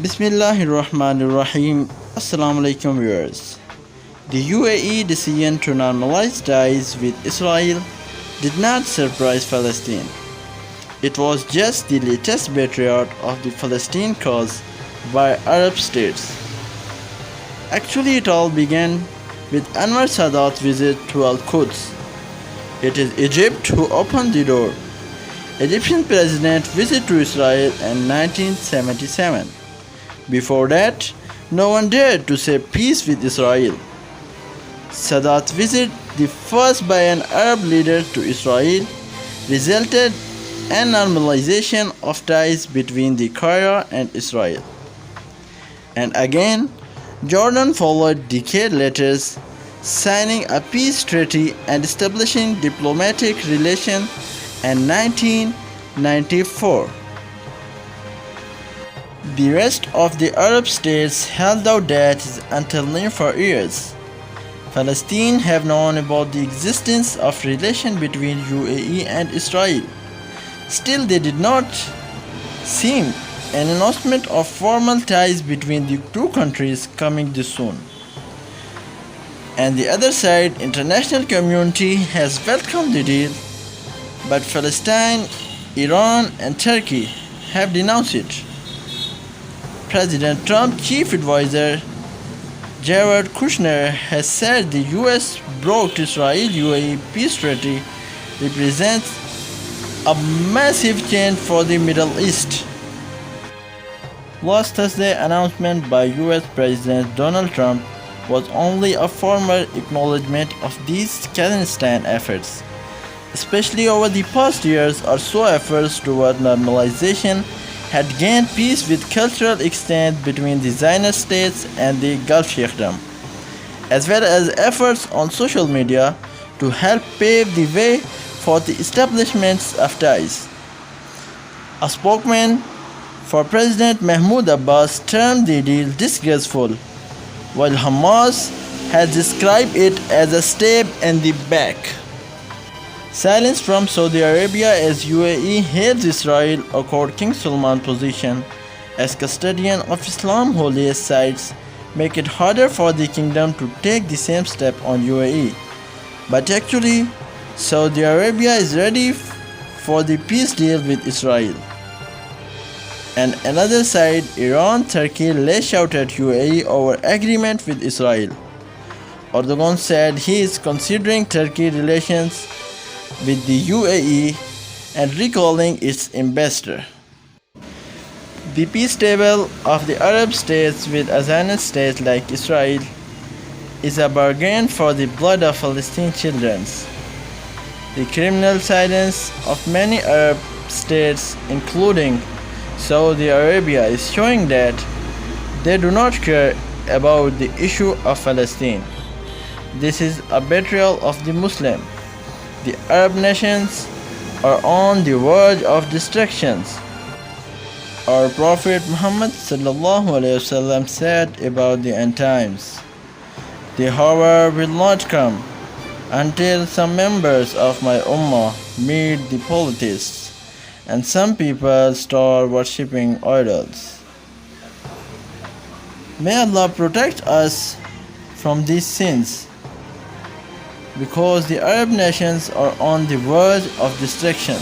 Bismillahirrahmanirrahim. Assalamu alaikum viewers. The UAE decision to normalize ties with Israel did not surprise Palestine. It was just the latest betrayal of the Palestine cause by Arab states. Actually, it all began with Anwar Sadat's visit to Al-Quds. It is Egypt who opened the door. Egyptian president visit to Israel in 1977. Before that, no one dared to say peace with Israel. Sadat's visit, the first by an Arab leader to Israel, resulted in normalization of ties between the Cairo and Israel. And again, Jordan followed decade later, signing a peace treaty and establishing diplomatic relations in 1994. The rest of the Arab states held out that until now for years. Palestine have known about the existence of relation between UAE and Israel. Still, they did not seem an announcement of formal ties between the two countries coming this soon. And the other side, international community has welcomed the deal, but Palestine, Iran and Turkey have denounced it. President Trump's chief advisor Jared Kushner has said the US broke Israel-UAE peace treaty represents a massive change for the Middle East. Last Thursday's announcement by US President Donald Trump was only a formal acknowledgement of these clandestine efforts, especially over the past years or so. Efforts toward normalization had gained peace with cultural exchange between the Zionist states and the Gulf Sheikhdom, as well as efforts on social media to help pave the way for the establishment of ties. A spokesman for President Mahmoud Abbas termed the deal disgraceful, while Hamas has described it as a stab in the back. Silence from Saudi Arabia as UAE hails Israel accord King Salman's position as custodian of Islam's holiest sites make it harder for the kingdom to take the same step on UAE. But actually, Saudi Arabia is ready for the peace deal with Israel. And another side, Iran, Turkey lash out at UAE over agreement with Israel. Erdogan said he is considering Turkey relations with the UAE and recalling its ambassador. The peace table of the Arab states with a Zionist state like Israel is a bargain for the blood of Palestinian children. The criminal silence of many Arab states, including Saudi Arabia, is showing that they do not care about the issue of Palestine. This is a betrayal of the Muslim. The Arab nations are on the verge of destruction. Our Prophet Muhammad ﷺ said about the end times, "The hour will not come until some members of my ummah meet the polytheists, and some people start worshipping idols." May Allah protect us from these sins, because the Arab nations are on the verge of destruction.